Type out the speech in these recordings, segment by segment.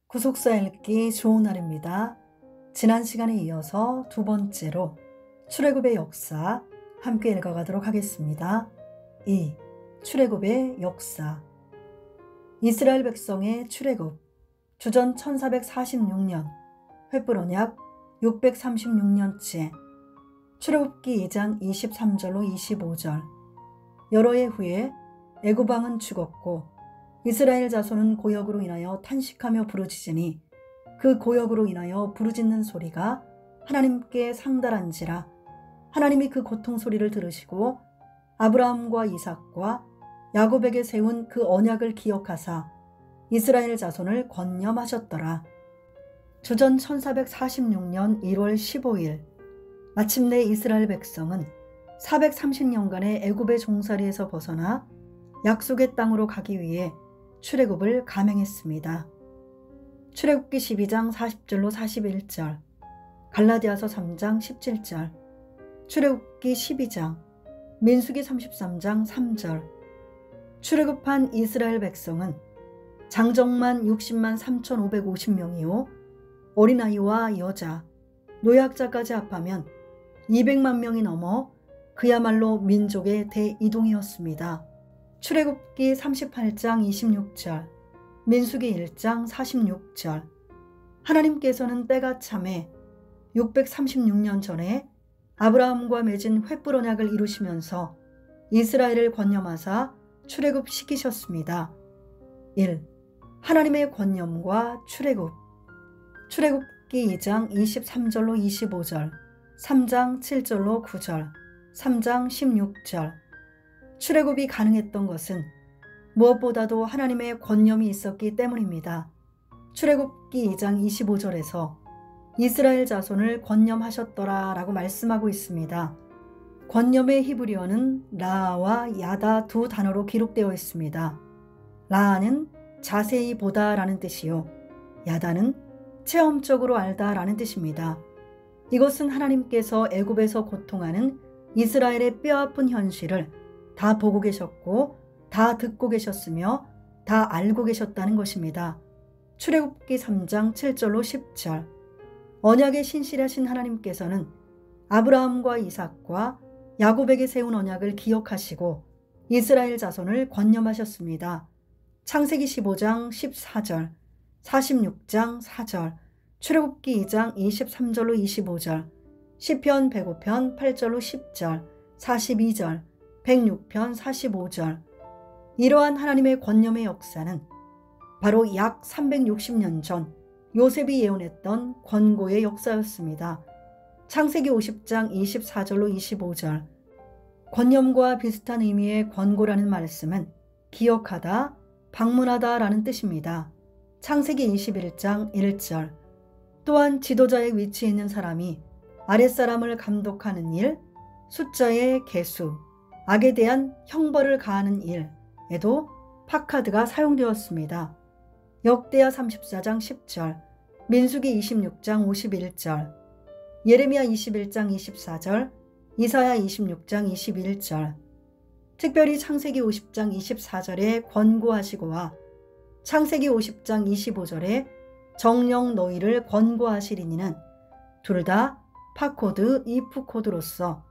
구속사 읽기 좋은 날입니다. 지난 시간에 이어서 두 번째로 출애굽의 역사 함께 읽어가도록 하겠습니다. 2. 출애굽의 역사. 이스라엘 백성의 출애굽. 주전 1446년 횃불 언약 636년째. 출애굽기 2장 23절로 25절. 여러 해 후에 애굽 왕은 죽었고 이스라엘 자손은 고역으로 인하여 탄식하며 부르짖으니 그 고역으로 인하여 부르짖는 소리가 하나님께 상달한지라. 하나님이 그 고통 소리를 들으시고 아브라함과 이삭과 야곱에게 세운 그 언약을 기억하사 이스라엘 자손을 권념하셨더라. 주전 1446년 1월 15일 마침내 이스라엘 백성은 430년간의 애굽의 종살이에서 벗어나 약속의 땅으로 가기 위해 출애굽을 감행했습니다. 출애굽기 12장 40절로 41절, 갈라디아서 3장 17절, 출애굽기 12장, 민수기 33장 3절. 출애굽한 이스라엘 백성은 장정만 60만 3,550명이요 어린아이와 여자, 노약자까지 합하면 200만 명이 넘어 그야말로 민족의 대이동이었습니다. 출애굽기 38장 26절, 민수기 1장 46절. 하나님께서는 때가 참에 636년 전에 아브라함과 맺은 횃불 언약을 이루시면서 이스라엘을 권념하사 출애굽시키셨습니다. 1. 하나님의 권념과 출애굽. 출애굽기 2장 23절로 25절, 3장 7절로 9절, 3장 16절. 출애굽이 가능했던 것은 무엇보다도 하나님의 권념이 있었기 때문입니다. 출애굽기 2장 25절에서 이스라엘 자손을 권념하셨더라 라고 말씀하고 있습니다. 권념의 히브리어는 라아와 야다 두 단어로 기록되어 있습니다. 라아는 자세히 보다 라는 뜻이요, 야다는 체험적으로 알다 라는 뜻입니다. 이것은 하나님께서 애굽에서 고통하는 이스라엘의 뼈아픈 현실을 다 보고 계셨고 다 듣고 계셨으며 다 알고 계셨다는 것입니다. 출애굽기 3장 7절로 10절. 언약의 신실하신 하나님께서는 아브라함과 이삭과 야곱에게 세운 언약을 기억하시고 이스라엘 자손을 권념하셨습니다. 창세기 15장 14절, 46장 4절, 출애굽기 2장 23절로 25절, 시편 105편 8절로 10절, 42절, 106편 45절. 이러한 하나님의 권념의 역사는 바로 약 360년 전 요셉이 예언했던 권고의 역사였습니다. 창세기 50장 24절로 25절. 권념과 비슷한 의미의 권고라는 말씀은 기억하다, 방문하다 라는 뜻입니다. 창세기 21장 1절. 또한 지도자의 위치에 있는 사람이 아랫사람을 감독하는 일, 숫자의 개수, 악에 대한 형벌을 가하는 일에도 파카드가 사용되었습니다. 역대하 34장 10절, 민수기 26장 51절, 예레미야 21장 24절, 이사야 26장 21절. 특별히 창세기 50장 24절에 권고하시고와 창세기 50장 25절에 정령 너희를 권고하시리니는 둘 다 파코드, 이프 코드로서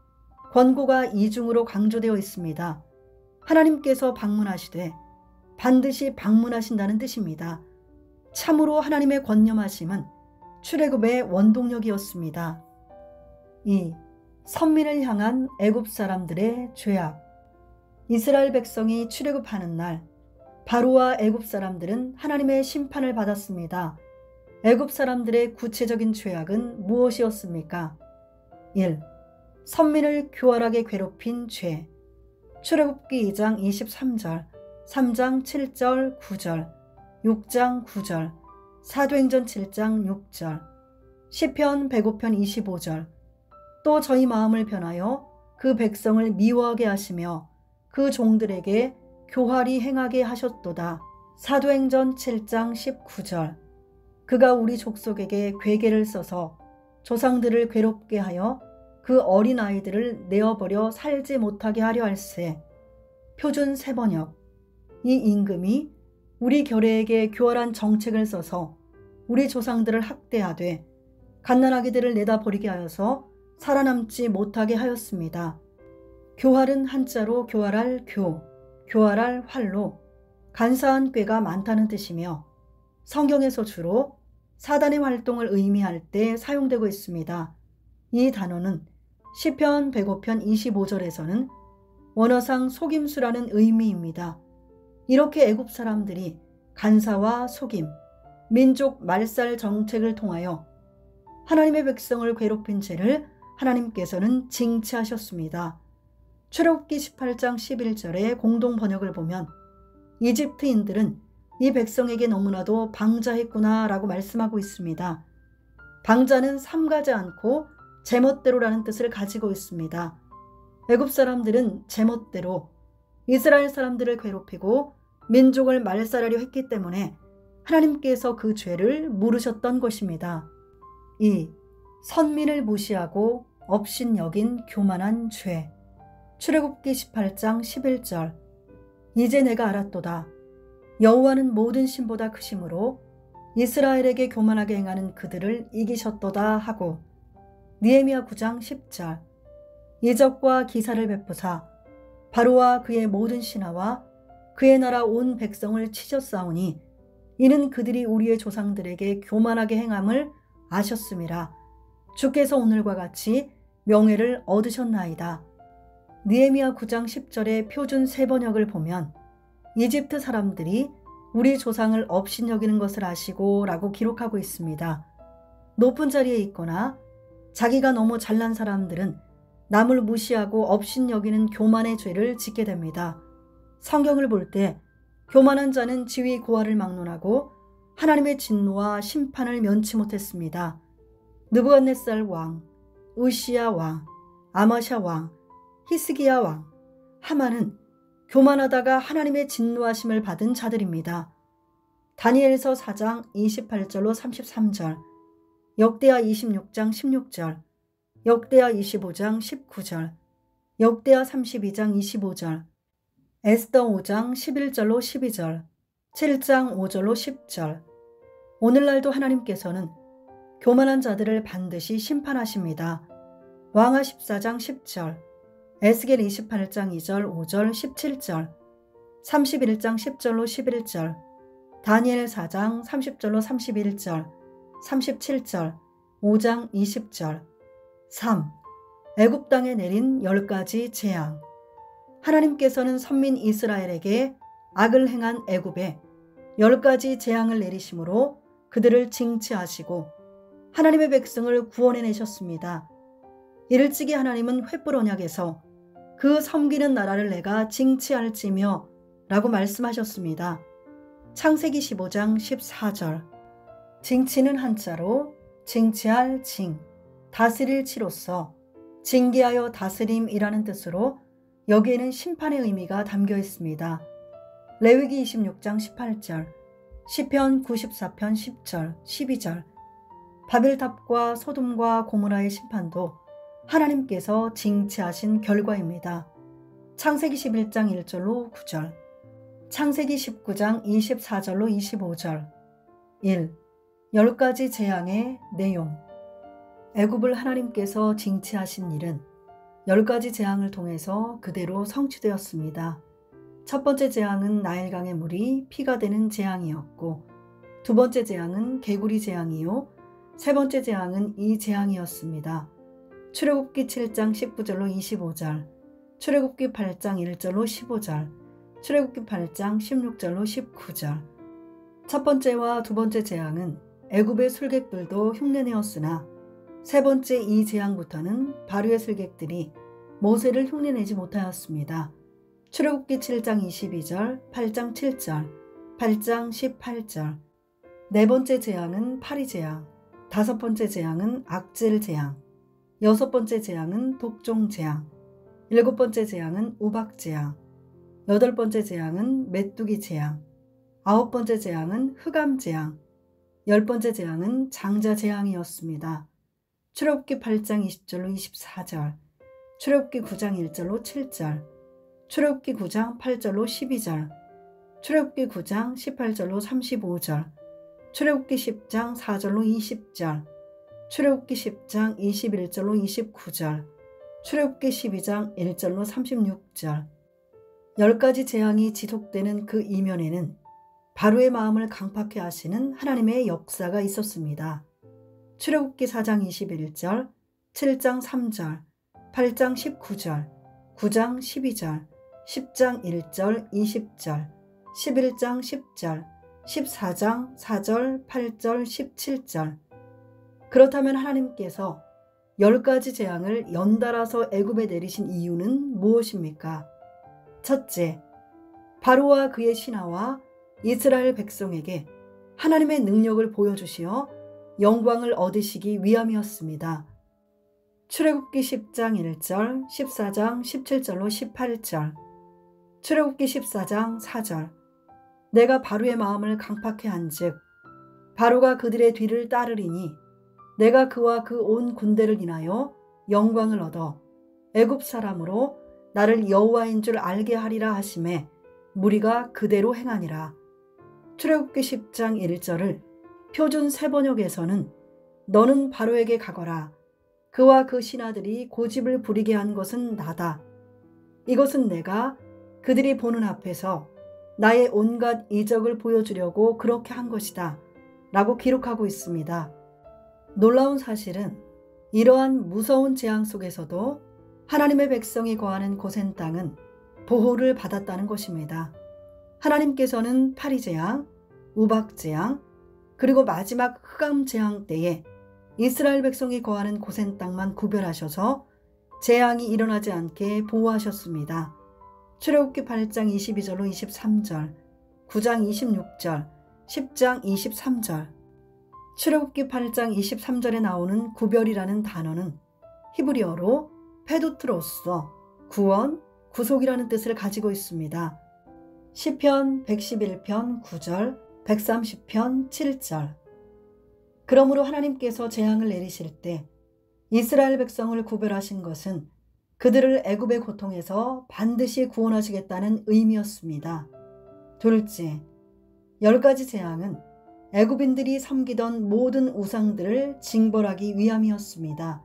권고가 이중으로 강조되어 있습니다. 하나님께서 방문하시되 반드시 방문하신다는 뜻입니다. 참으로 하나님의 권념하심은 출애굽의 원동력이었습니다. 2. 선민을 향한 애굽 사람들의 죄악. 이스라엘 백성이 출애굽하는 날 바로와 애굽 사람들은 하나님의 심판을 받았습니다. 애굽 사람들의 구체적인 죄악은 무엇이었습니까? 1. 선민을 교활하게 괴롭힌 죄. 출애굽기 2장 23절, 3장 7절 9절, 6장 9절, 사도행전 7장 6절, 시편 105편 25절. 또 저희 마음을 변하여 그 백성을 미워하게 하시며 그 종들에게 교활히 행하게 하셨도다. 사도행전 7장 19절. 그가 우리 족속에게 괴계를 써서 조상들을 괴롭게 하여 그 어린아이들을 내어버려 살지 못하게 하려 할세. 표준 세번역. 이 임금이 우리 결례에게 교활한 정책을 써서 우리 조상들을 학대하되 갓난아기들을 내다 버리게 하여서 살아남지 못하게 하였습니다. 교활은 한자로 교활할 교활할 활로 간사한 꾀가 많다는 뜻이며 성경에서 주로 사단의 활동을 의미할 때 사용되고 있습니다. 이 단어는 시편 105편 25절에서는 원어상 속임수라는 의미입니다. 이렇게 애굽 사람들이 간사와 속임, 민족 말살 정책을 통하여 하나님의 백성을 괴롭힌 죄를 하나님께서는 징치하셨습니다. 출애굽기 18장 11절의 공동 번역을 보면 이집트인들은 이 백성에게 너무나도 방자했구나 라고 말씀하고 있습니다. 방자는 삼가지 않고 제멋대로라는 뜻을 가지고 있습니다. 애굽 사람들은 제멋대로 이스라엘 사람들을 괴롭히고 민족을 말살하려 했기 때문에 하나님께서 그 죄를 물으셨던 것입니다. 2. 선민을 무시하고 업신여긴 교만한 죄. 출애굽기 18장 11절. 이제 내가 알았도다. 여호와는 모든 신보다 크심으로 이스라엘에게 교만하게 행하는 그들을 이기셨도다 하고 느헤미야 9장 10절. 이적과 기사를 베푸사 바로와 그의 모든 신하와 그의 나라 온 백성을 치셨사오니 이는 그들이 우리의 조상들에게 교만하게 행함을 아셨음이라. 주께서 오늘과 같이 명예를 얻으셨나이다. 느헤미야 9장 10절의 표준 세번역을 보면 이집트 사람들이 우리 조상을 업신여기는 것을 아시고 라고 기록하고 있습니다. 높은 자리에 있거나 자기가 너무 잘난 사람들은 남을 무시하고 업신여기는 교만의 죄를 짓게 됩니다. 성경을 볼 때 교만한 자는 지위 고하를 막론하고 하나님의 진노와 심판을 면치 못했습니다. 느부갓네살 왕, 으시야 왕, 아마샤 왕, 히스기야 왕, 하만은 교만하다가 하나님의 진노하심을 받은 자들입니다. 다니엘서 4장 28절로 33절, 역대하 26장 16절, 역대하 25장 19절, 역대하 32장 25절, 에스더 5장 11절로 12절, 7장 5절로 10절. 오늘날도 하나님께서는 교만한 자들을 반드시 심판하십니다. 왕하 14장 10절, 에스겔 28장 2절, 5절, 17절, 31장 10절로 11절, 다니엘 4장 30절로 31절, 37절, 5장 20절. 3. 애굽 땅에 내린 10가지 재앙. 하나님께서는 선민 이스라엘에게 악을 행한 애굽에 10가지 재앙을 내리심으로 그들을 징치하시고 하나님의 백성을 구원해내셨습니다. 이를찌기 하나님은 횃불 언약에서 그 섬기는 나라를 내가 징치할지며 라고 말씀하셨습니다. 창세기 15장 14절. 징치는 한자로 징치할 징, 다스릴 치로서 징계하여 다스림이라는 뜻으로 여기에는 심판의 의미가 담겨 있습니다. 레위기 26장 18절, 시편 94편 10절, 12절. 바벨탑과 소돔과 고모라의 심판도 하나님께서 징치하신 결과입니다. 창세기 11장 1절로 9절, 창세기 19장 24절로 25절. 1. 10가지 재앙의 내용. 애굽을 하나님께서 징치하신 일은 10가지 재앙을 통해서 그대로 성취되었습니다. 첫 번째 재앙은 나일강의 물이 피가 되는 재앙이었고, 두 번째 재앙은 개구리 재앙이요, 세 번째 재앙은 이 재앙이었습니다. 출애굽기 7장 19절로 25절, 출애굽기 8장 1절로 15절, 출애굽기 8장 16절로 19절. 첫 번째와 두 번째 재앙은 애굽의 술객들도 흉내내었으나 세 번째 이 재앙부터는 바로의 술객들이 모세를 흉내내지 못하였습니다. 출애굽기 7장 22절, 8장 7절, 8장 18절. 네 번째 재앙은 파리 재앙, 다섯 번째 재앙은 악질 재앙, 여섯 번째 재앙은 독종 재앙, 일곱 번째 재앙은 우박 재앙, 여덟 번째 재앙은 메뚜기 재앙, 아홉 번째 재앙은 흑암 재앙, 열 번째 재앙은 장자 재앙이었습니다. 출애굽기 8장 20절로 24절, 출애굽기 9장 1절로 7절, 출애굽기 9장 8절로 12절, 출애굽기 9장 18절로 35절, 출애굽기 10장 4절로 20절, 출애굽기 10장 21절로 29절, 출애굽기 12장 1절로 36절. 10가지 재앙이 지속되는 그 이면에는 바로의 마음을 강팍해 하시는 하나님의 역사가 있었습니다. 출애굽기 4장 21절, 7장 3절, 8장 19절, 9장 12절, 10장 1절 20절, 11장 10절, 14장 4절, 8절, 17절. 그렇다면 하나님께서 10가지 재앙을 연달아서 애굽에 내리신 이유는 무엇입니까? 첫째, 바로와 그의 신하와 이스라엘 백성에게 하나님의 능력을 보여주시어 영광을 얻으시기 위함이었습니다. 출애굽기 10장 1절, 14장 17절로 18절, 출애굽기 14장 4절. 내가 바로의 마음을 강팍해 한즉 바로가 그들의 뒤를 따르리니 내가 그와 그 온 군대를 인하여 영광을 얻어 애굽 사람으로 나를 여호와인 줄 알게 하리라 하심에 무리가 그대로 행하니라. 출애굽기 10장 1절을 표준 새번역에서는 너는 바로에게 가거라. 그와 그 신하들이 고집을 부리게 한 것은 나다. 이것은 내가 그들이 보는 앞에서 나의 온갖 이적을 보여주려고 그렇게 한 것이다. 라고 기록하고 있습니다. 놀라운 사실은 이러한 무서운 재앙 속에서도 하나님의 백성이 거하는 고센 땅은 보호를 받았다는 것입니다. 하나님께서는 파리재앙, 우박재앙, 그리고 마지막 흑암재앙 때에 이스라엘 백성이 거하는 고센 땅만 구별하셔서 재앙이 일어나지 않게 보호하셨습니다. 출애굽기 8장 22절로 23절, 9장 26절, 10장 23절. 출애굽기 8장 23절에 나오는 구별이라는 단어는 히브리어로 페두트로서 구원, 구속이라는 뜻을 가지고 있습니다. 시편 111편 9절, 130편 7절. 그러므로 하나님께서 재앙을 내리실 때 이스라엘 백성을 구별하신 것은 그들을 애굽의 고통에서 반드시 구원하시겠다는 의미였습니다. 둘째, 10가지 재앙은 애굽인들이 섬기던 모든 우상들을 징벌하기 위함이었습니다.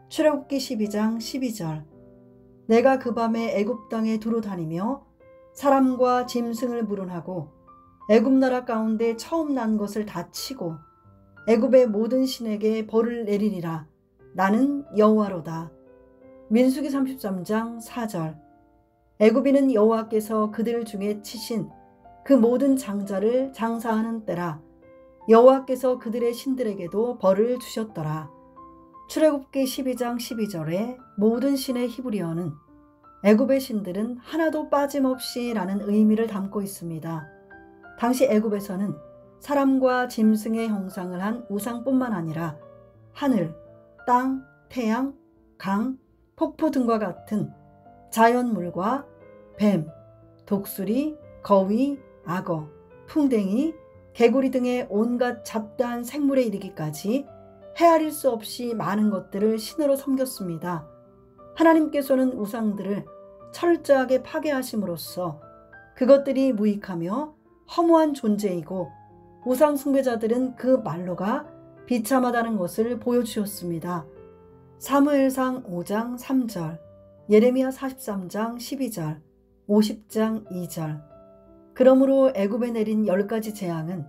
출애굽기 12장 12절. 내가 그 밤에 애굽 땅에 두루 다니며 사람과 짐승을 물은하고 애굽 나라 가운데 처음 난 것을 다 치고 애굽의 모든 신에게 벌을 내리리라. 나는 여호와로다. 민수기 33장 4절. 애굽인은 여호와께서 그들 중에 치신 그 모든 장자를 장사하는 때라. 여호와께서 그들의 신들에게도 벌을 주셨더라. 출애굽기 12장 12절에 모든 신의 히브리어는 애굽의 신들은 하나도 빠짐없이 라는 의미를 담고 있습니다. 당시 애굽에서는 사람과 짐승의 형상을 한 우상뿐만 아니라 하늘, 땅, 태양, 강, 폭포 등과 같은 자연물과 뱀, 독수리, 거위, 악어, 풍뎅이, 개구리 등의 온갖 잡다한 생물에 이르기까지 헤아릴 수 없이 많은 것들을 신으로 섬겼습니다. 하나님께서는 우상들을 철저하게 파괴하심으로써 그것들이 무익하며 허무한 존재이고 우상 숭배자들은 그 말로가 비참하다는 것을 보여주셨습니다. 사무엘상 5장 3절, 예레미야 43장 12절, 50장 2절. 그러므로 애굽에 내린 10가지 재앙은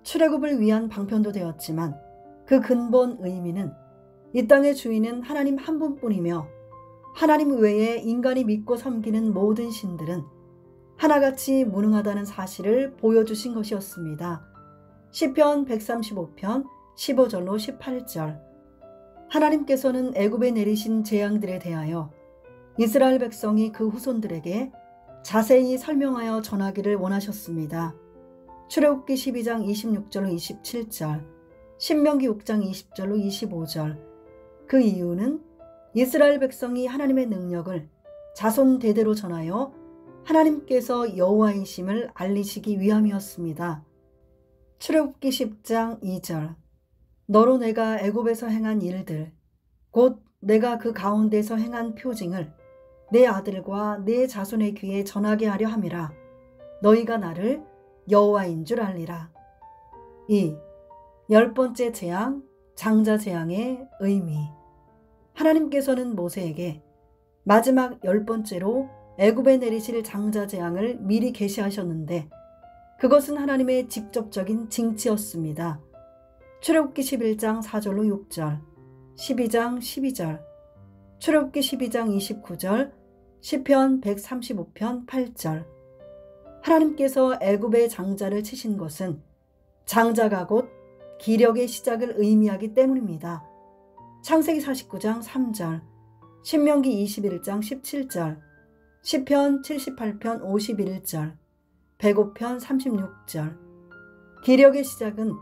출애굽을 위한 방편도 되었지만 그 근본 의미는 이 땅의 주인은 하나님 한 분뿐이며 하나님 외에 인간이 믿고 섬기는 모든 신들은 하나같이 무능하다는 사실을 보여주신 것이었습니다. 시편 135편 15절로 18절. 하나님께서는 애굽에 내리신 재앙들에 대하여 이스라엘 백성이 그 후손들에게 자세히 설명하여 전하기를 원하셨습니다. 출애굽기 12장 26절로 27절, 신명기 6장 20절로 25절. 그 이유는 이스라엘 백성이 하나님의 능력을 자손 대대로 전하여 하나님께서 여호와이심을 알리시기 위함이었습니다. 출애굽기 10장 2절. 너로 내가 애굽에서 행한 일들, 곧 내가 그 가운데서 행한 표징을 내 아들과 내 자손의 귀에 전하게 하려 함이라. 너희가 나를 여호와인 줄 알리라. 2. 10번째 재앙, 장자 재앙의 의미. 하나님께서는 모세에게 마지막 10번째로 애굽에 내리실 장자 재앙을 미리 계시하셨는데 그것은 하나님의 직접적인 징치였습니다. 출애굽기 11장 4절로 6절, 12장 12절, 출애굽기 12장 29절, 시편 135편 8절. 하나님께서 애굽의 장자를 치신 것은 장자가 곧 기력의 시작을 의미하기 때문입니다. 창세기 49장 3절, 신명기 21장 17절, 시편 78편 51절, 105편 36절. 기력의 시작은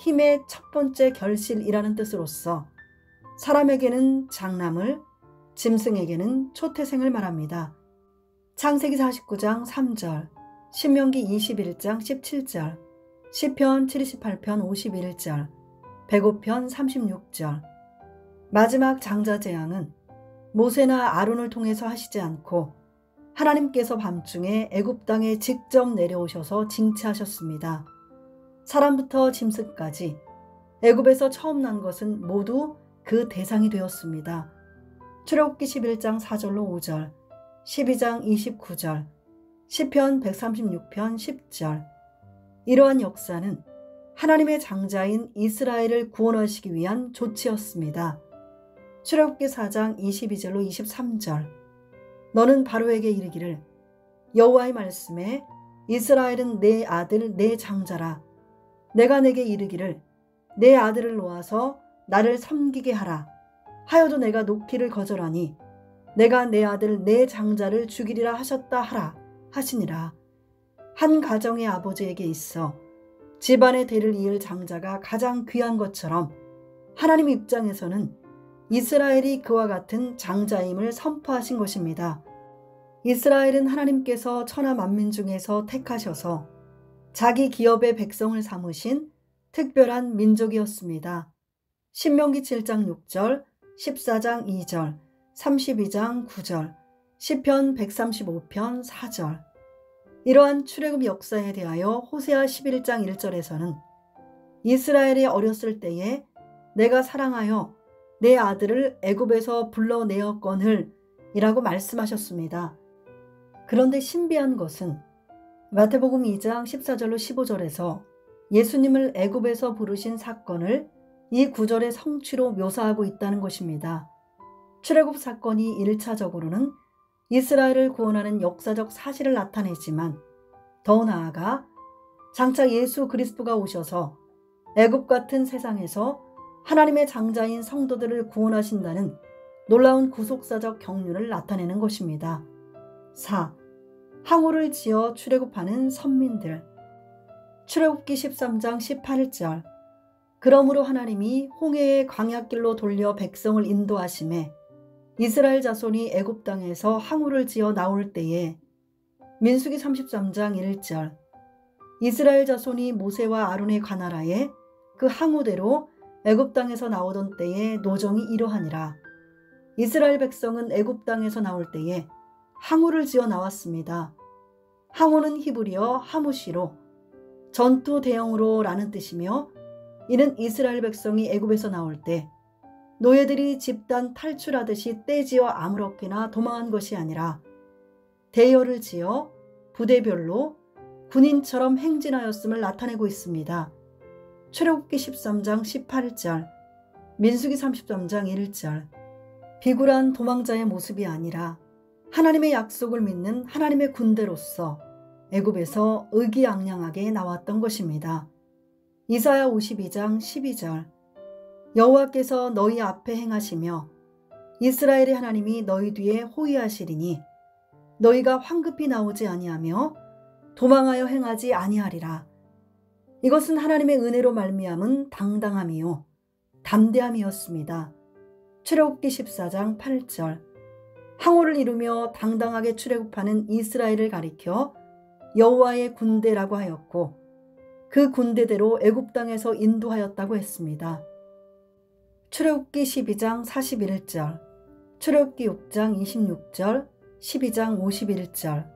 힘의 첫 번째 결실이라는 뜻으로서 사람에게는 장남을, 짐승에게는 초태생을 말합니다. 창세기 49장 3절, 신명기 21장 17절, 시편 78편 51절, 105편 36절. 마지막 장자 재앙은 모세나 아론을 통해서 하시지 않고 하나님께서 밤중에 애굽 땅에 직접 내려오셔서 징치하셨습니다. 사람부터 짐승까지 애굽에서 처음 난 것은 모두 그 대상이 되었습니다. 출애굽기 11장 4절로 5절, 12장 29절, 시편 136편 10절. 이러한 역사는 하나님의 장자인 이스라엘을 구원하시기 위한 조치였습니다. 출애굽기 4장 22절로 23절. 너는 바로에게 이르기를 여호와의 말씀에 이스라엘은 내 아들 내 장자라. 내가 내게 이르기를 내 아들을 놓아서 나를 섬기게 하라. 하여도 내가 놓기를 거절하니 내가 내 아들 내 장자를 죽이리라 하셨다 하라 하시니라. 한 가정의 아버지에게 있어 집안의 대를 이을 장자가 가장 귀한 것처럼 하나님 입장에서는 이스라엘이 그와 같은 장자임을 선포하신 것입니다. 이스라엘은 하나님께서 천하 만민 중에서 택하셔서 자기 기업의 백성을 삼으신 특별한 민족이었습니다. 신명기 7장 6절, 14장 2절, 32장 9절, 시편 135편 4절. 이러한 출애굽 역사에 대하여 호세아 11장 1절에서는 이스라엘이 어렸을 때에 내가 사랑하여 내 아들을 애굽에서 불러내었거늘 이라고 말씀하셨습니다. 그런데 신비한 것은 마태복음 2장 14절로 15절에서 예수님을 애굽에서 부르신 사건을 이 구절의 성취로 묘사하고 있다는 것입니다. 출애굽 사건이 1차적으로는 이스라엘을 구원하는 역사적 사실을 나타내지만 더 나아가 장차 예수 그리스도가 오셔서 애굽 같은 세상에서 하나님의 장자인 성도들을 구원하신다는 놀라운 구속사적 경륜을 나타내는 것입니다. 4. 항우를 지어 출애굽하는 선민들. 출애굽기 13장 18절. 그러므로 하나님이 홍해의 광야길로 돌려 백성을 인도하심에 이스라엘 자손이 애굽 땅에서 항우를 지어 나올 때에. 민수기 33장 1절. 이스라엘 자손이 모세와 아론의 관하라에 그 항우대로 애굽 땅에서 나오던 때에 노정이 이러하니라. 이스라엘 백성은 애굽 땅에서 나올 때에 항우를 지어 나왔습니다. 항우는 히브리어 하무시로 전투 대형으로 라는 뜻이며 이는 이스라엘 백성이 애굽에서 나올 때 노예들이 집단 탈출하듯이 떼지어 아무렇게나 도망한 것이 아니라 대열을 지어 부대별로 군인처럼 행진하였음을 나타내고 있습니다. 출애굽기 13장 18절, 민수기 33장 1절. 비굴한 도망자의 모습이 아니라 하나님의 약속을 믿는 하나님의 군대로서 애굽에서 의기양양하게 나왔던 것입니다. 이사야 52장 12절. 여호와께서 너희 앞에 행하시며 이스라엘의 하나님이 너희 뒤에 호위하시리니 너희가 황급히 나오지 아니하며 도망하여 행하지 아니하리라. 이것은 하나님의 은혜로 말미암은 당당함이요 담대함이었습니다. 출애굽기 14장 8절. 항우를 이루며 당당하게 출애굽하는 이스라엘을 가리켜 여호와의 군대라고 하였고 그 군대대로 애굽 땅에서 인도하였다고 했습니다. 출애굽기 12장 41절, 출애굽기 6장 26절, 12장 51절.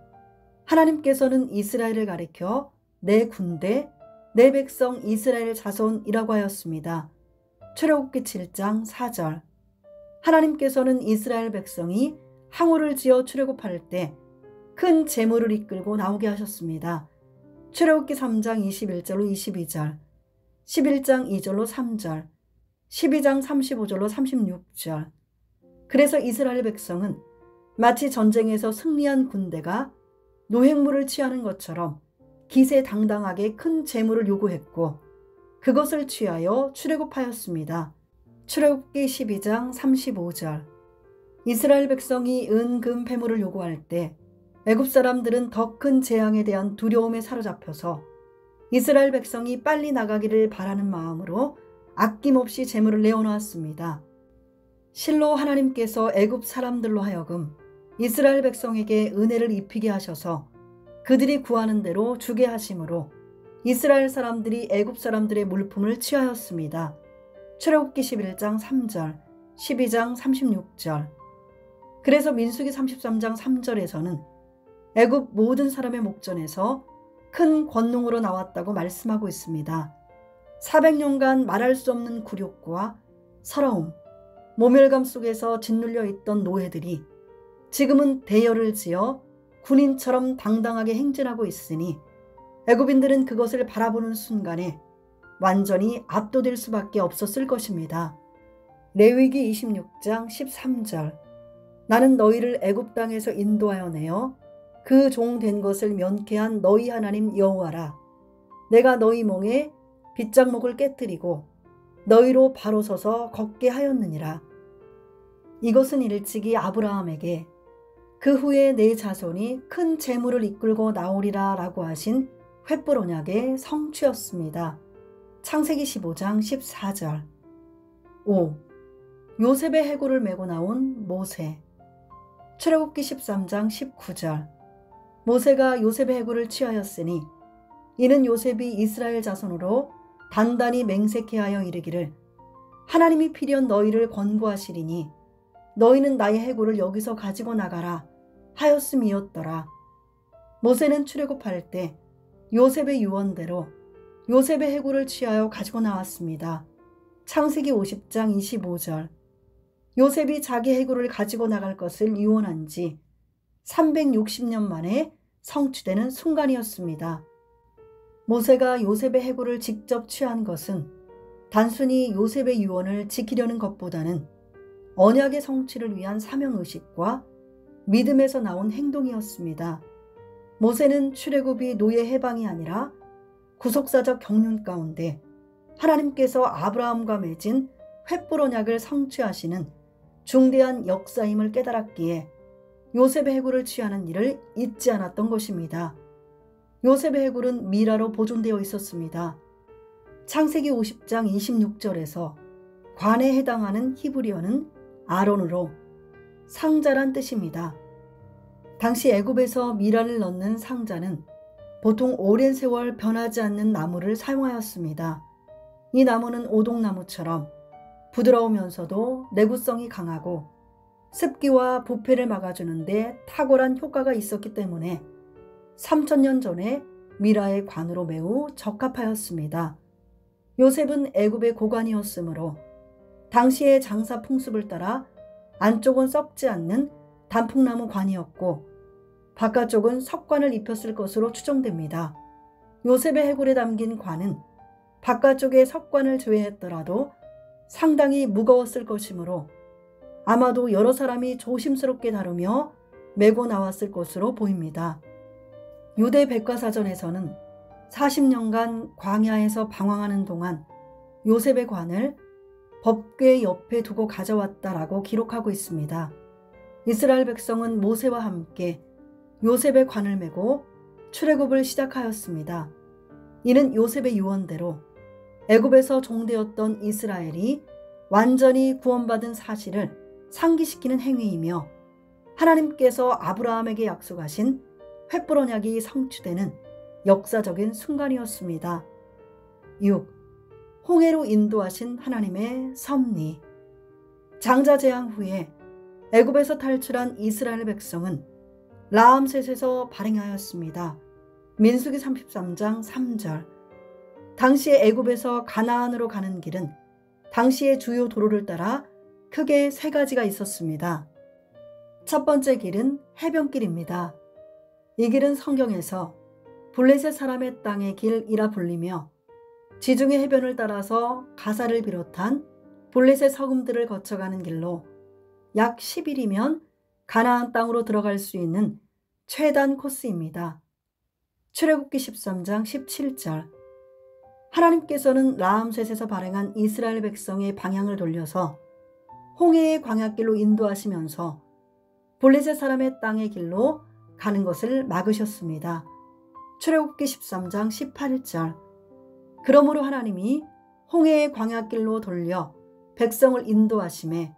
하나님께서는 이스라엘을 가리켜 내 군대, 내 백성 이스라엘 자손이라고 하였습니다. 출애굽기 7장 4절. 하나님께서는 이스라엘 백성이 항우를 지어 출애굽할 때 큰 재물을 이끌고 나오게 하셨습니다. 출애굽기 3장 21절로 22절, 11장 2절로 3절, 12장 35절로 36절. 그래서 이스라엘 백성은 마치 전쟁에서 승리한 군대가 노획물을 취하는 것처럼 기세당당하게 큰 재물을 요구했고 그것을 취하여 출애굽하였습니다. 출애굽기 12장 35절. 이스라엘 백성이 은금 패물을 요구할 때 애굽 사람들은 더 큰 재앙에 대한 두려움에 사로잡혀서 이스라엘 백성이 빨리 나가기를 바라는 마음으로 아낌없이 재물을 내어놓았습니다. 실로 하나님께서 애굽 사람들로 하여금 이스라엘 백성에게 은혜를 입히게 하셔서 그들이 구하는 대로 주게 하심으로 이스라엘 사람들이 애굽 사람들의 물품을 취하였습니다. 출애굽기 11장 3절, 12장 36절. 그래서 민수기 33장 3절에서는 애굽 모든 사람의 목전에서 큰 권능으로 나왔다고 말씀하고 있습니다. 400년간 말할 수 없는 굴욕과 서러움, 모멸감 속에서 짓눌려 있던 노예들이 지금은 대열을 지어 군인처럼 당당하게 행진하고 있으니 애굽인들은 그것을 바라보는 순간에 완전히 압도될 수밖에 없었을 것입니다. 레위기 26장 13절. 나는 너희를 애굽 땅에서 인도하여 내어 그 종 된 것을 면케한 너희 하나님 여호와라. 내가 너희 몽에 빗장목을 깨뜨리고 너희로 바로 서서 걷게 하였느니라. 이것은 일찍이 아브라함에게 그 후에 내 자손이 큰 재물을 이끌고 나오리라 라고 하신 횃불 언약의 성취였습니다. 창세기 15장 14절. 5. 요셉의 해골을 메고 나온 모세. 출애굽기 13장 19절. 모세가 요셉의 해골을 취하였으니 이는 요셉이 이스라엘 자손으로 단단히 맹세케 하여 이르기를 하나님이 필연 너희를 권고하시리니 너희는 나의 해골을 여기서 가지고 나가라 하였음이었더라. 모세는 출애굽할 때 요셉의 유언대로 요셉의 해골을 취하여 가지고 나왔습니다. 창세기 50장 25절. 요셉이 자기 해골을 가지고 나갈 것을 유언한 지 360년 만에 성취되는 순간이었습니다. 모세가 요셉의 해골을 직접 취한 것은 단순히 요셉의 유언을 지키려는 것보다는 언약의 성취를 위한 사명의식과 믿음에서 나온 행동이었습니다. 모세는 출애굽이 노예 해방이 아니라 구속사적 경륜 가운데 하나님께서 아브라함과 맺은 횃불 언약을 성취하시는 중대한 역사임을 깨달았기에 요셉의 해골을 취하는 일을 잊지 않았던 것입니다. 요셉의 해골은 미라로 보존되어 있었습니다. 창세기 50장 26절에서 관에 해당하는 히브리어는 아론으로 상자란 뜻입니다. 당시 애굽에서 미라를 넣는 상자는 보통 오랜 세월 변하지 않는 나무를 사용하였습니다. 이 나무는 오동나무처럼 부드러우면서도 내구성이 강하고 습기와 부패를 막아주는데 탁월한 효과가 있었기 때문에 3000년 전에 미라의 관으로 매우 적합하였습니다. 요셉은 애굽의 고관이었으므로 당시의 장사 풍습을 따라 안쪽은 썩지 않는 단풍나무 관이었고 바깥쪽은 석관을 입혔을 것으로 추정됩니다. 요셉의 해골에 담긴 관은 바깥쪽에 석관을 제외했더라도 상당히 무거웠을 것이므로 아마도 여러 사람이 조심스럽게 다루며 메고 나왔을 것으로 보입니다. 유대 백과사전에서는 40년간 광야에서 방황하는 동안 요셉의 관을 법궤 옆에 두고 가져왔다라고 기록하고 있습니다. 이스라엘 백성은 모세와 함께 요셉의 관을 메고 출애굽을 시작하였습니다. 이는 요셉의 유언대로 애굽에서 종되었던 이스라엘이 완전히 구원받은 사실을 상기시키는 행위이며 하나님께서 아브라함에게 약속하신 횃불 언약이 성취되는 역사적인 순간이었습니다. 6. 홍해로 인도하신 하나님의 섭리. 장자 재앙 후에 애굽에서 탈출한 이스라엘 백성은 라암셋에서 발행하였습니다. 민수기 33장 3절. 당시에 애굽에서 가나안으로 가는 길은 당시의 주요 도로를 따라 크게 세 가지가 있었습니다. 첫 번째 길은 해변길입니다. 이 길은 성경에서 블레셋 사람의 땅의 길이라 불리며 지중해 해변을 따라서 가사를 비롯한 블레셋 서금들을 거쳐가는 길로 약 10일이면 가나안 땅으로 들어갈 수 있는 최단 코스입니다. 출애굽기 13장 17절. 하나님께서는 라암셋에서 발행한 이스라엘 백성의 방향을 돌려서 홍해의 광야길로 인도하시면서 블레셋 사람의 땅의 길로 가는 것을 막으셨습니다. 출애굽기 13장 18절. 그러므로 하나님이 홍해의 광야길로 돌려 백성을 인도하심에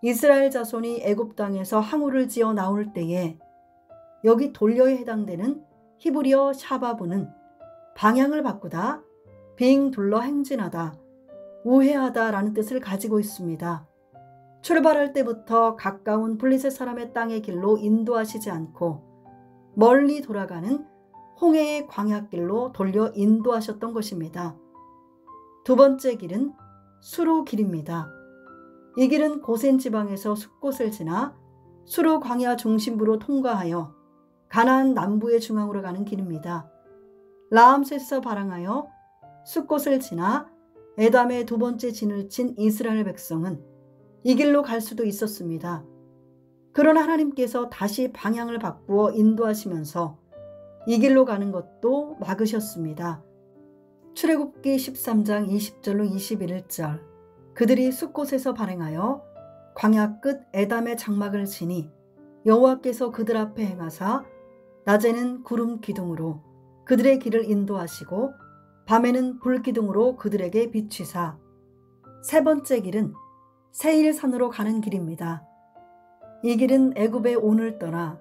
이스라엘 자손이 애굽 땅에서 항우를 지어 나올 때에, 여기 돌려에 해당되는 히브리어 샤바브는 방향을 바꾸다, 빙 둘러 행진하다, 우회하다 라는 뜻을 가지고 있습니다. 출발할 때부터 가까운 블레셋 사람의 땅의 길로 인도하시지 않고 멀리 돌아가는 홍해의 광야길로 돌려 인도하셨던 것입니다. 두 번째 길은 수루 길입니다. 이 길은 고센 지방에서 숫곳을 지나 수루 광야 중심부로 통과하여 가나안 남부의 중앙으로 가는 길입니다. 라암셋에서 발항하여 숫곳을 지나 에담의 두 번째 진을 친 이스라엘 백성은 이 길로 갈 수도 있었습니다. 그러나 하나님께서 다시 방향을 바꾸어 인도하시면서 이 길로 가는 것도 막으셨습니다. 출애굽기 13장 20절로 21절. 그들이 숫곳에서 발행하여 광야 끝 에담의 장막을 치니 여호와께서 그들 앞에 행하사 낮에는 구름 기둥으로 그들의 길을 인도하시고 밤에는 불 기둥으로 그들에게 비추사. 세 번째 길은 세일산으로 가는 길입니다. 이 길은 애굽의 온을 떠나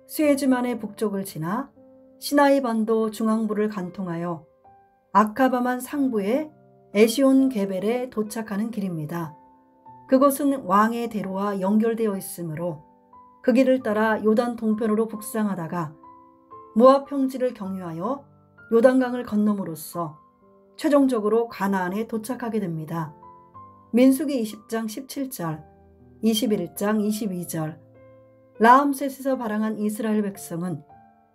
스웨즈만의 북쪽을 지나 시나이 반도 중앙부를 관통하여 아카바만 상부의 에시온 게벨에 도착하는 길입니다. 그곳은 왕의 대로와 연결되어 있으므로 그 길을 따라 요단 동편으로 북상하다가 모압 평지를 경유하여 요단강을 건너므로써 최종적으로 가나안에 도착하게 됩니다. 민수기 20장 17절, 21장 22절. 라암셋에서 발항한 이스라엘 백성은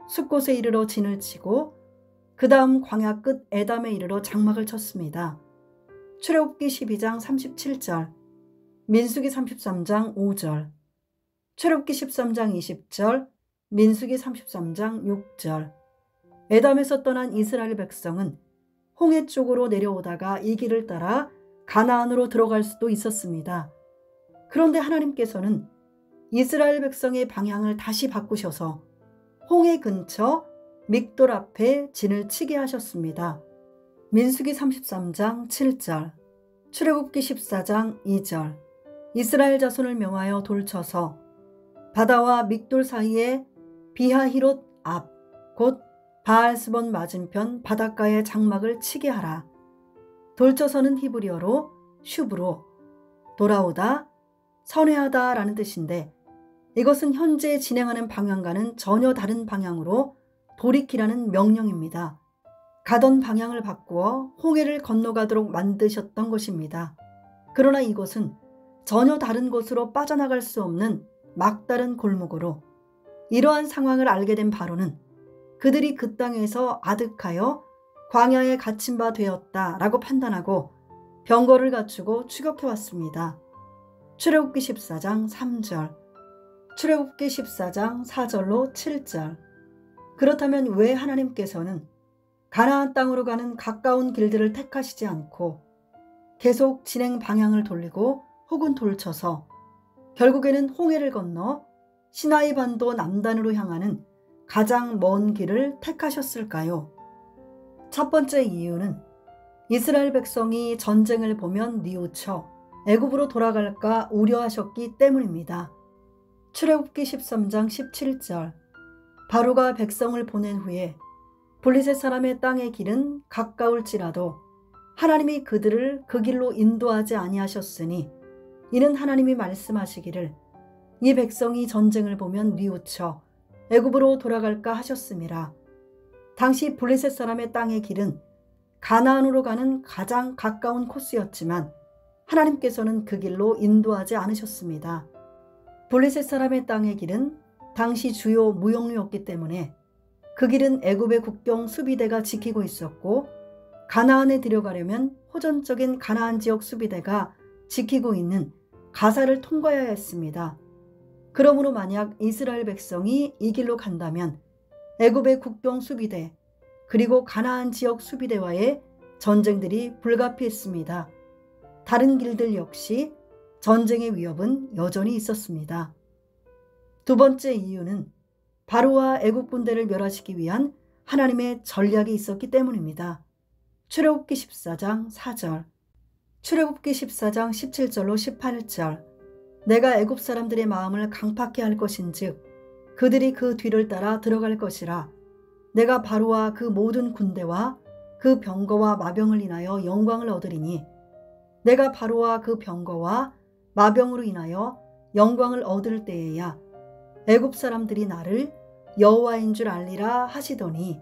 숫곳에 이르러 진을 치고 그 다음 광야 끝 에담에 이르러 장막을 쳤습니다. 출애굽기 12장 37절, 민수기 33장 5절, 출애굽기 13장 20절, 민수기 33장 6절. 에담에서 떠난 이스라엘 백성은 홍해 쪽으로 내려오다가 이 길을 따라 가나안으로 들어갈 수도 있었습니다. 그런데 하나님께서는 이스라엘 백성의 방향을 다시 바꾸셔서 홍해 근처 믹돌 앞에 진을 치게 하셨습니다. 민수기 33장 7절, 출애굽기 14장 2절. 이스라엘 자손을 명하여 돌쳐서 바다와 믹돌 사이에 비하히롯 앞, 곧 바알스본 맞은편 바닷가에 장막을 치게 하라. 돌쳐서는 히브리어로 슈브로, 돌아오다, 선회하다 라는 뜻인데, 이것은 현재 진행하는 방향과는 전혀 다른 방향으로 돌이키라는 명령입니다. 가던 방향을 바꾸어 홍해를 건너가도록 만드셨던 것입니다. 그러나 이곳은 전혀 다른 곳으로 빠져나갈 수 없는 막다른 골목으로, 이러한 상황을 알게 된 바로는 그들이 그 땅에서 아득하여 광야에 갇힌 바 되었다라고 판단하고 병거를 갖추고 추격해 왔습니다. 출애굽기 14장 3절, 출애굽기 14장 4절로 7절. 그렇다면 왜 하나님께서는 가나안 땅으로 가는 가까운 길들을 택하시지 않고 계속 진행 방향을 돌리고 혹은 돌쳐서 결국에는 홍해를 건너 시나이 반도 남단으로 향하는 가장 먼 길을 택하셨을까요? 첫 번째 이유는 이스라엘 백성이 전쟁을 보면 뉘우쳐 애굽으로 돌아갈까 우려하셨기 때문입니다. 출애굽기 13장 17절. 바로가 백성을 보낸 후에 블레셋 사람의 땅의 길은 가까울지라도 하나님이 그들을 그 길로 인도하지 아니하셨으니 이는 하나님이 말씀하시기를 이 백성이 전쟁을 보면 뉘우쳐 애굽으로 돌아갈까 하셨음이라. 당시 블레셋 사람의 땅의 길은 가나안으로 가는 가장 가까운 코스였지만 하나님께서는 그 길로 인도하지 않으셨습니다. 블레셋 사람의 땅의 길은 당시 주요 무역로였기 때문에 그 길은 애굽의 국경 수비대가 지키고 있었고, 가나안에 들어가려면 호전적인 가나안 지역 수비대가 지키고 있는 가사를 통과해야 했습니다. 그러므로 만약 이스라엘 백성이 이 길로 간다면 애굽의 국경 수비대 그리고 가나안 지역 수비대와의 전쟁들이 불가피했습니다. 다른 길들 역시 전쟁의 위협은 여전히 있었습니다. 두 번째 이유는 바로와 애국 군대를 멸하시기 위한 하나님의 전략이 있었기 때문입니다. 출애굽기 14장 4절, 출애굽기 14장 17절로 18절, 내가 애굽 사람들의 마음을 강팍케 할 것인즉 그들이 그 뒤를 따라 들어갈 것이라. 내가 바로와 그 모든 군대와 그 병거와 마병을 인하여 영광을 얻으리니, 내가 바로와 그 병거와 마병으로 인하여 영광을 얻을 때에야 애굽 사람들이 나를 여호와인 줄 알리라 하시더니,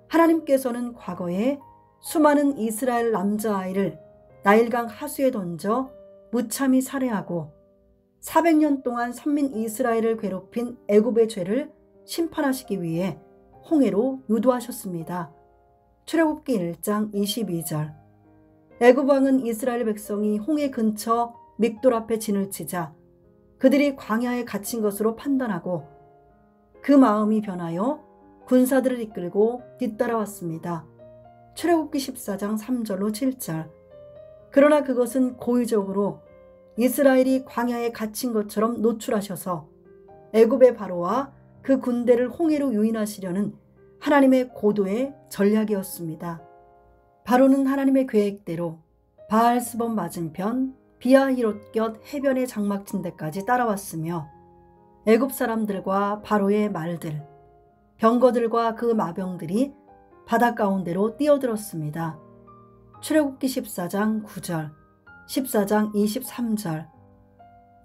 하나님께서는 과거에 수많은 이스라엘 남자아이를 나일강 하수에 던져 무참히 살해하고 400년 동안 선민 이스라엘을 괴롭힌 애굽의 죄를 심판하시기 위해 홍해로 유도하셨습니다. 출애굽기 1장 22절, 애굽 왕은 이스라엘 백성이 홍해 근처 믹돌 앞에 진을 치자 그들이 광야에 갇힌 것으로 판단하고 그 마음이 변하여 군사들을 이끌고 뒤따라왔습니다. 출애굽기 14장 3절로 7절, 그러나 그것은 고의적으로 이스라엘이 광야에 갇힌 것처럼 노출하셔서 애굽의 바로와 그 군대를 홍해로 유인하시려는 하나님의 고도의 전략이었습니다. 바로는 하나님의 계획대로 바알스본 맞은편 비아히롯곁 해변의 장막친 데까지 따라왔으며 애굽 사람들과 바로의 말들, 병거들과 그 마병들이 바다 가운데로 뛰어들었습니다. 출애굽기 14장 9절, 14장 23절,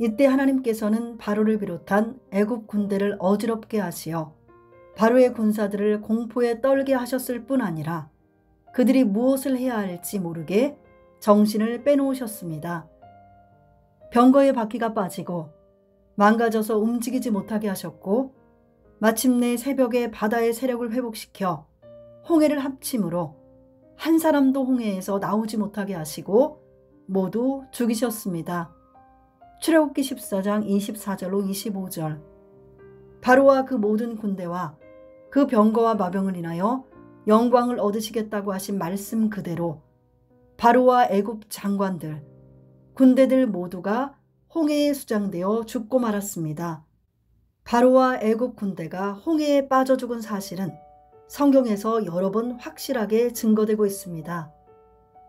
이때 하나님께서는 바로를 비롯한 애굽 군대를 어지럽게 하시어 바로의 군사들을 공포에 떨게 하셨을 뿐 아니라 그들이 무엇을 해야 할지 모르게 정신을 빼놓으셨습니다. 병거의 바퀴가 빠지고 망가져서 움직이지 못하게 하셨고, 마침내 새벽에 바다의 세력을 회복시켜 홍해를 합침으로 한 사람도 홍해에서 나오지 못하게 하시고 모두 죽이셨습니다. 출애굽기 14장 24절로 25절, 바로와 그 모든 군대와 그 병거와 마병을 인하여 영광을 얻으시겠다고 하신 말씀 그대로 바로와 애굽 장관들, 군대들 모두가 홍해에 수장되어 죽고 말았습니다. 바로와 애굽 군대가 홍해에 빠져 죽은 사실은 성경에서 여러 번 확실하게 증거되고 있습니다.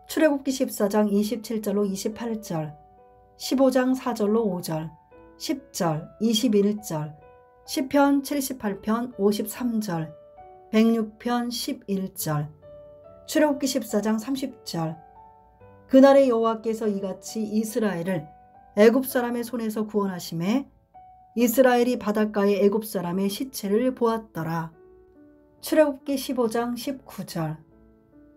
출애굽기 14장 27절로 28절, 15장 4절로 5절, 10절, 21절, 시편 78편 53절, 106편 11절, 출애굽기 14장 30절, 그날의 여호와께서 이같이 이스라엘을 애굽 사람의 손에서 구원하심에 이스라엘이 바닷가의 애굽 사람의 시체를 보았더라. 출애굽기 15장 19절,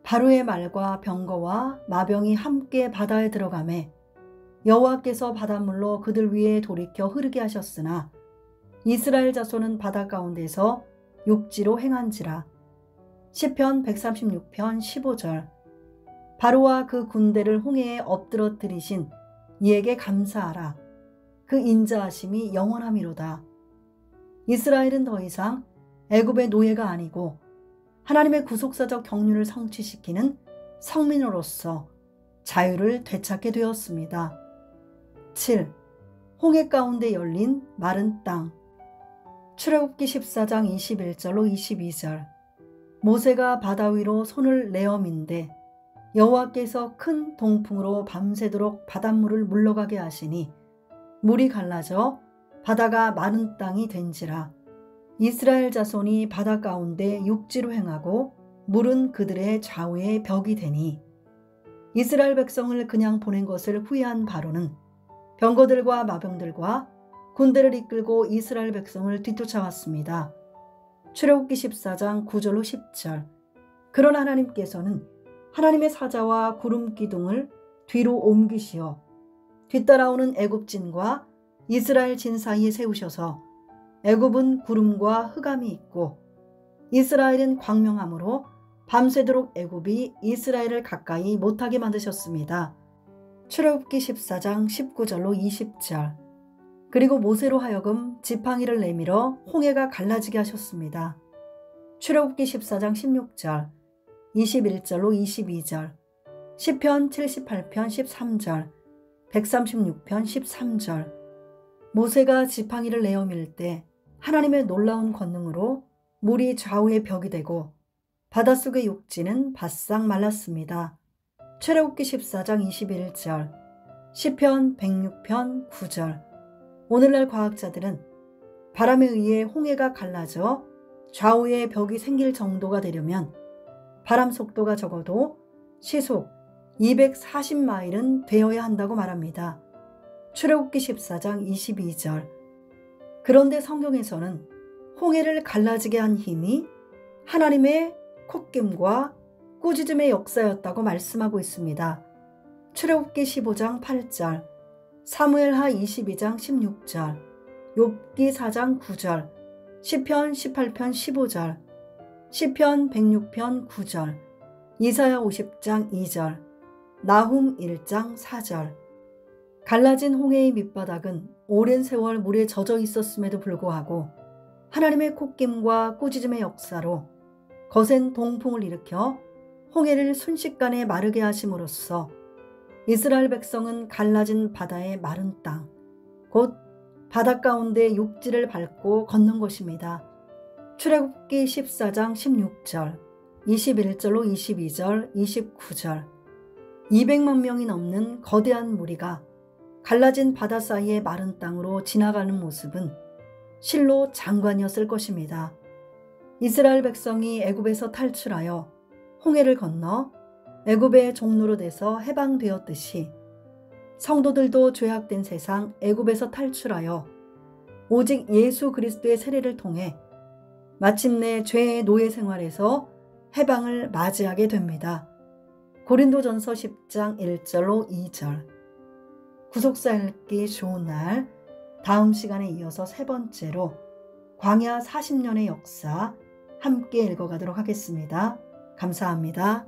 바로의 말과 병거와 마병이 함께 바다에 들어가매 여호와께서 바닷물로 그들 위에 돌이켜 흐르게 하셨으나 이스라엘 자손은 바다 가운데서 육지로 행한지라. 시편 136편 15절, 바로와 그 군대를 홍해에 엎드러뜨리신 이에게 감사하라. 그 인자하심이 영원함이로다. 이스라엘은 더 이상 애굽의 노예가 아니고 하나님의 구속사적 경륜을 성취시키는 성민으로서 자유를 되찾게 되었습니다. 7. 홍해 가운데 열린 마른 땅. 출애굽기 14장 21절로 22절, 모세가 바다 위로 손을 내어민데 여호와께서 큰 동풍으로 밤새도록 바닷물을 물러가게 하시니 물이 갈라져 바다가 마른 땅이 된지라. 이스라엘 자손이 바다 가운데 육지로 행하고 물은 그들의 좌우에 벽이 되니, 이스라엘 백성을 그냥 보낸 것을 후회한 바로는 병거들과 마병들과 군대를 이끌고 이스라엘 백성을 뒤쫓아왔습니다. 출애굽기 14장 9절로 10절, 그러나 하나님께서는 하나님의 사자와 구름 기둥을 뒤로 옮기시어 뒤따라오는 애굽진과 이스라엘 진 사이에 세우셔서 애굽은 구름과 흑암이 있고 이스라엘은 광명함으로 밤새도록 애굽이 이스라엘을 가까이 못하게 만드셨습니다. 출애굽기 14장 19절로 20절. 그리고 모세로 하여금 지팡이를 내밀어 홍해가 갈라지게 하셨습니다. 출애굽기 14장 16절, 21절로 22절, 시편 78편 13절, 136편 13절. 모세가 지팡이를 내어 밀 때 하나님의 놀라운 권능으로 물이 좌우의 벽이 되고 바닷속의 육지는 바싹 말랐습니다. 출애굽기 14장 21절, 시편 106편 9절. 오늘날 과학자들은 바람에 의해 홍해가 갈라져 좌우의 벽이 생길 정도가 되려면 바람 속도가 적어도 시속 240마일은 되어야 한다고 말합니다. 출애굽기 14장 22절. 그런데 성경에서는 홍해를 갈라지게 한 힘이 하나님의 콧김과 꾸짖음의 역사였다고 말씀하고 있습니다. 출애굽기 15장 8절, 사무엘하 22장 16절, 욥기 4장 9절, 시편 18편 15절, 시편 106편 9절, 이사야 50장 2절, 나훔 1장 4절. 갈라진 홍해의 밑바닥은 오랜 세월 물에 젖어 있었음에도 불구하고 하나님의 콧김과 꾸짖음의 역사로 거센 동풍을 일으켜 홍해를 순식간에 마르게 하심으로써 이스라엘 백성은 갈라진 바다의 마른 땅, 곧 바닷 가운데 육지를 밟고 걷는 것입니다. 출애굽기 14장 16절, 21절로 22절, 29절. 200만 명이 넘는 거대한 무리가 갈라진 바다 사이의 마른 땅으로 지나가는 모습은 실로 장관이었을 것입니다. 이스라엘 백성이 애굽에서 탈출하여 홍해를 건너 애굽의 종로로 돼서 해방되었듯이 성도들도 죄악된 세상 애굽에서 탈출하여 오직 예수 그리스도의 세례를 통해 마침내 죄의 노예 생활에서 해방을 맞이하게 됩니다. 고린도전서 10장 1절로 2절. 구속사 읽기 좋은 날, 다음 시간에 이어서 세 번째로 광야 40년의 역사 함께 읽어가도록 하겠습니다. 감사합니다.